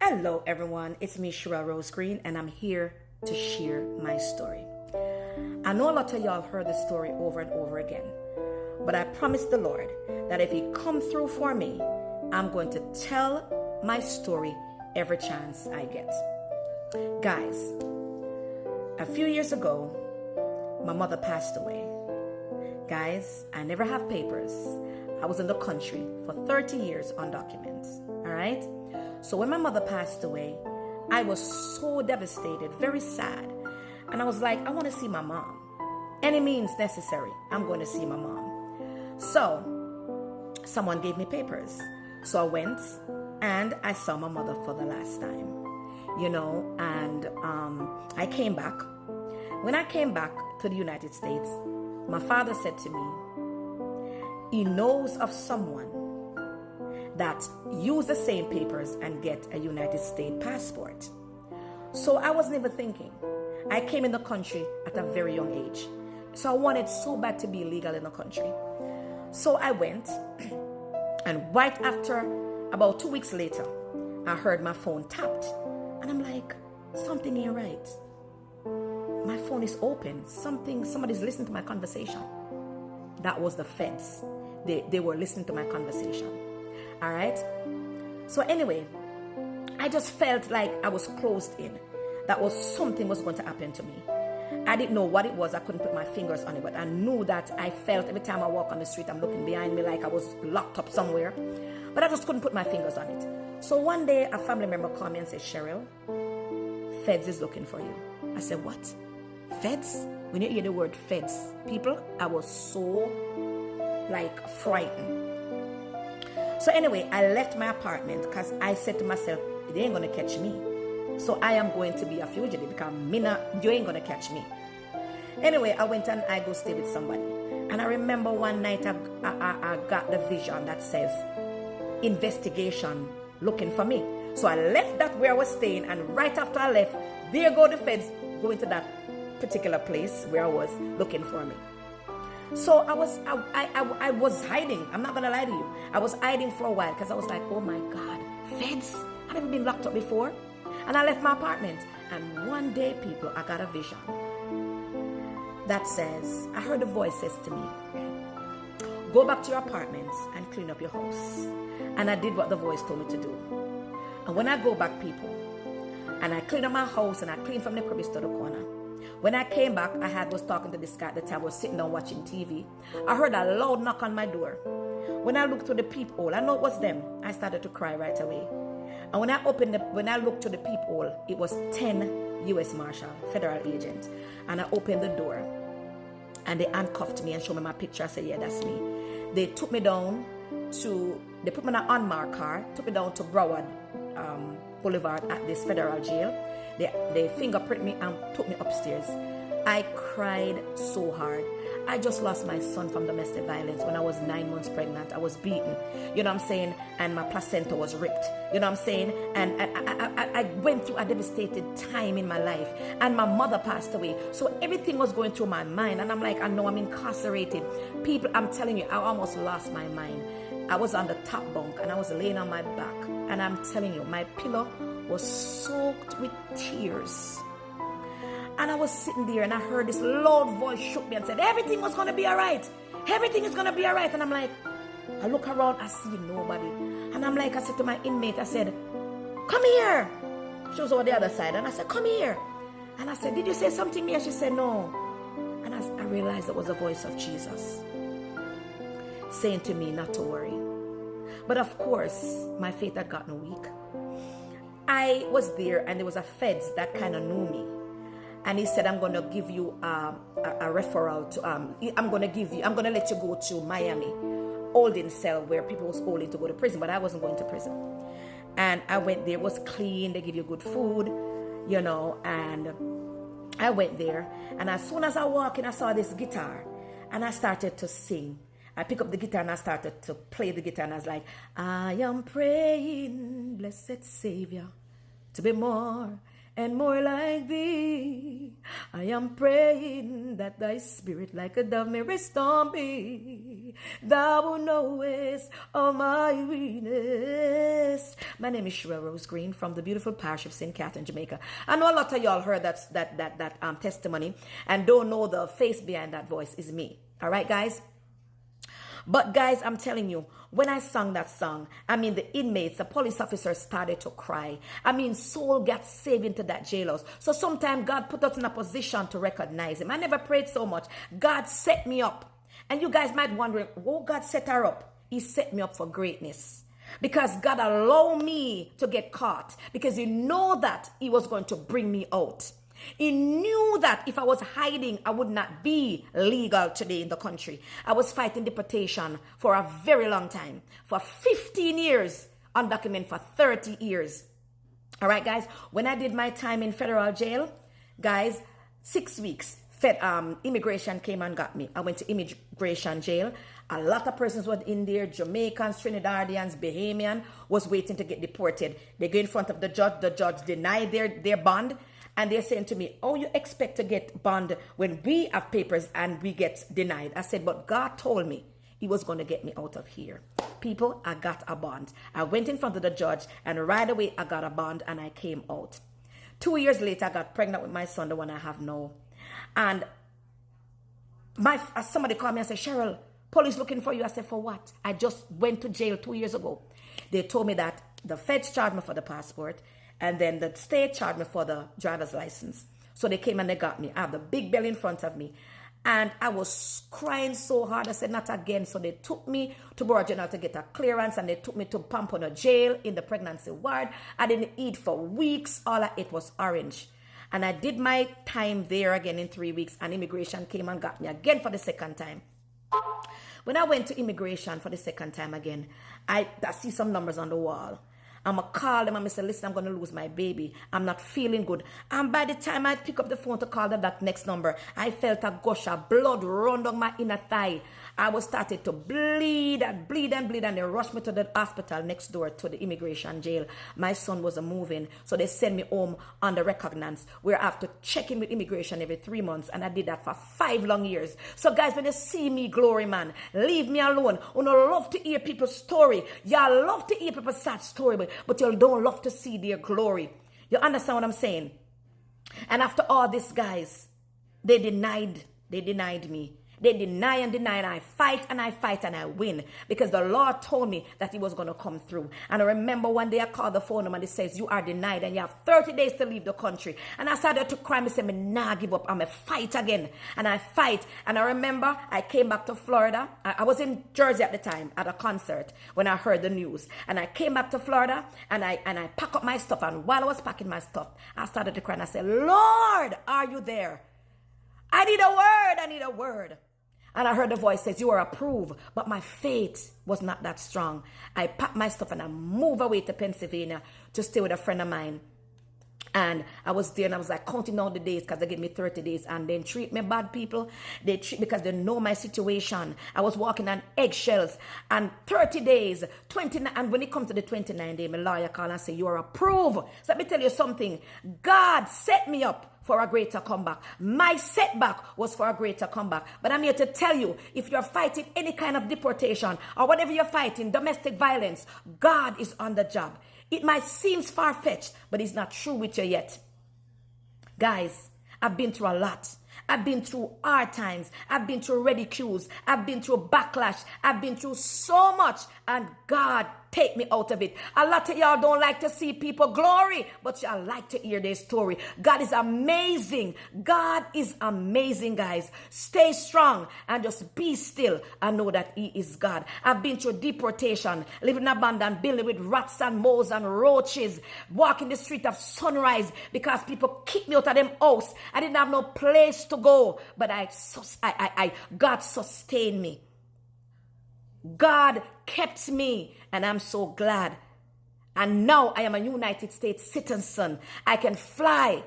Hello everyone, it's me Shira Rose Green and I'm here to share my story. I know a lot of y'all heard the story over and over again, but I promised the Lord that if He come through for me, I'm going to tell my story every chance I get. Guys, a few years ago, my mother passed away. Guys, I never have papers. I was in the country for 30 years on documents, all right? So when my mother passed away, I was so devastated, very sad. And I was like, I want to see my mom. Any means necessary, I'm going to see my mom. So someone gave me papers. So I went and I saw my mother for the last time, and I came back. When I came back to the United States, my father said to me, he knows of someone that use the same papers and get a United States passport. So I wasn't even thinking. I came in the country at a very young age. So I wanted so bad to be legal in the country. So I went, and right after, about 2 weeks later, I heard my phone tapped. And I'm like, something ain't right. My phone is open. Somebody's listening to my conversation. That was the feds. They were listening to my conversation. All right. So anyway, I just felt like I was closed in. That was something was going to happen to me. I didn't know what it was. I couldn't put my fingers on it, but I knew that I felt every time I walk on the street, I'm looking behind me like I was locked up somewhere. But I just couldn't put my fingers on it. So one day, a family member called me and said, Cheryl, feds is looking for you. I said, what? Feds? When you hear the word feds, people, I was so frightened. So anyway, I left my apartment because I said to myself, they ain't going to catch me. So I am going to be a fugitive because you ain't going to catch me. Anyway, I went and I go stay with somebody. And I remember one night I got the vision that says, investigation looking for me. So I left that where I was staying, and right after I left, there go the feds going to that particular place where I was looking for me. So I was hiding. I'm not gonna lie to you. I was hiding for a while because I was like, oh my God, feds? I've never been locked up before. And I left my apartment. And one day, people, I got a vision that says, I heard a voice says to me, go back to your apartment and clean up your house. And I did what the voice told me to do. And when I go back, people, and I clean up my house and I clean from the crevice to the corner. When I came back, was talking to this guy at the time. I was sitting down watching TV. I heard a loud knock on my door. When I looked through the peephole, I know it was them. I started to cry right away. And when I looked through the peephole, it was 10 U.S. Marshal, federal agents. And I opened the door, and they handcuffed me and showed me my picture. I said, yeah, that's me. They took me down they put me in an unmarked car, took me down to Broward Boulevard at this federal jail. They fingerprint me and took me upstairs. I cried so hard. I just lost my son from domestic violence when I was 9 months pregnant. I was beaten, you know what I'm saying? And my placenta was ripped, you know what I'm saying? And I went through a devastated time in my life. And my mother passed away. So everything was going through my mind. And I'm like, I know I'm incarcerated. People, I'm telling you, I almost lost my mind. I was on the top bunk and I was laying on my back. And I'm telling you, my pillow was soaked with tears. And I was sitting there and I heard this loud voice shook me and said, everything was going to be all right. Everything is going to be all right. And I'm like, I look around, I see nobody. And I'm like, I said to my inmate, I said, come here. She was over the other side. And I said, come here. And I said, did you say something to me? And she said, no. And I realized it was the voice of Jesus saying to me not to worry. But of course, my faith had gotten weak. I was there and there was a feds that kind of knew me. And he said, I'm going to give you a referral to, I'm going to let you go to Miami, holding cell where people was holding to go to prison, but I wasn't going to prison. And I went there, it was clean, they give you good food, and I went there. And as soon as I walked in, I saw this guitar and I started to sing. I picked up the guitar and I started to play the guitar and I was like, I am praying, blessed Savior, to be more and more like thee. I am praying that thy spirit like a dove may rest on me. Thou knowest all my weakness. My name is Sherelle Rose Green from the beautiful parish of St. Catherine, Jamaica. I know a lot of y'all heard that testimony and don't know the face behind that voice is me. All right, guys? But guys, I'm telling you, when I sang that song, I mean, the inmates, the police officers started to cry. I mean, soul got saved into that jailhouse. So sometimes God put us in a position to recognize him. I never prayed so much. God set me up. And you guys might wonder, oh, God set her up. He set me up for greatness. Because God allowed me to get caught. Because he knew that he was going to bring me out. He knew that if I was hiding, I would not be legal today in the country. I was fighting deportation for a very long time. For 15 years, undocumented for 30 years. All right, guys. When I did my time in federal jail, guys, 6 weeks, immigration came and got me. I went to immigration jail. A lot of persons were in there. Jamaicans, Trinidadians, Bahamian was waiting to get deported. They go in front of the judge. The judge denied their bond. And they're saying to me, oh, you expect to get bond when we have papers and we get denied. I said, but God told me he was going to get me out of here. People, I got a bond. I went in front of the judge and right away I got a bond and I came out. 2 years later, I got pregnant with my son, the one I have now. And somebody called me and said, Cheryl, police looking for you. I said, for what? I just went to jail 2 years ago. They told me that the feds charged me for the passport. And then the state charged me for the driver's license. So they came and they got me. I have the big bill in front of me. And I was crying so hard. I said, not again. So they took me to Borough General to get a clearance. And they took me to Pompano jail in the pregnancy ward. I didn't eat for weeks. All I ate was orange. And I did my time there again in 3 weeks. And immigration came and got me again for the second time. When I went to immigration for the second time again, I see some numbers on the wall. I'm going to call them and I say, listen, I'm going to lose my baby. I'm not feeling good. And by the time I pick up the phone to call that next number, I felt a gush of blood run down my inner thigh. I was started to bleed and they rushed me to the hospital next door to the immigration jail. My son wasn't moving, so they sent me home under recognizance. We're after checking with immigration every 3 months, and I did that for 5 long years. So guys, when you see me, glory man, leave me alone. You don't love to hear people's story. Y'all love to hear people's sad story, but you don't love to see their glory. You understand what I'm saying? And after all this, guys, they denied me. They deny and deny, and I fight and I win because the Lord told me that he was going to come through. And I remember one day I called the phone number and it says, you are denied and you have 30 days to leave the country. And I started to cry. I said, nah, give up. I'm a fight again. And I fight. And I remember I came back to Florida. I was in Jersey at the time at a concert when I heard the news. And I came back to Florida and I packed up my stuff. And while I was packing my stuff, I started to cry and I said, Lord, are you there? I need a word. And I heard the voice says, you are approved. But my faith was not that strong. I packed my stuff and I moved away to Pennsylvania to stay with a friend of mine. And I was there and I was like counting down the days because they gave me 30 days and then treat me bad, people. They treat because they know my situation. I was walking on eggshells and 30 days, 29. And when it comes to the 29 day, my lawyer called and said, you are approved. So let me tell you something. God set me up for a greater comeback. My setback was for a greater comeback. But I'm here to tell you, if you're fighting any kind of deportation or whatever you're fighting, domestic violence, God is on the job. It might seem far-fetched, but he's not through with you yet. Guys, I've been through a lot. I've been through hard times. I've been through ridicules. I've been through backlash. I've been through so much, and God take me out of it. A lot of y'all don't like to see people glory, but y'all like to hear their story. God is amazing. God is amazing, guys. Stay strong and just be still and know that he is God. I've been through deportation, living in an abandoned building with rats and moles and roaches, walking the street of Sunrise because people kicked me out of them house. I didn't have no place to go, but God sustained me. God kept me, and I'm so glad. And now I am a United States citizen. I can fly.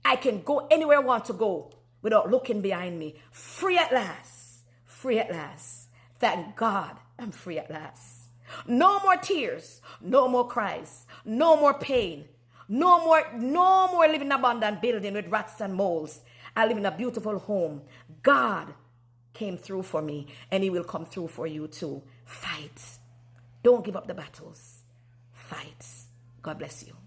I can go anywhere I want to go without looking behind me. Free at last. Free at last. Thank God I'm free at last. No more tears. No more cries. No more pain. No more living in an abandoned building with rats and moles. I live in a beautiful home. God came through for me, and he will come through for you too. Fight. Don't give up the battles. Fight. God bless you.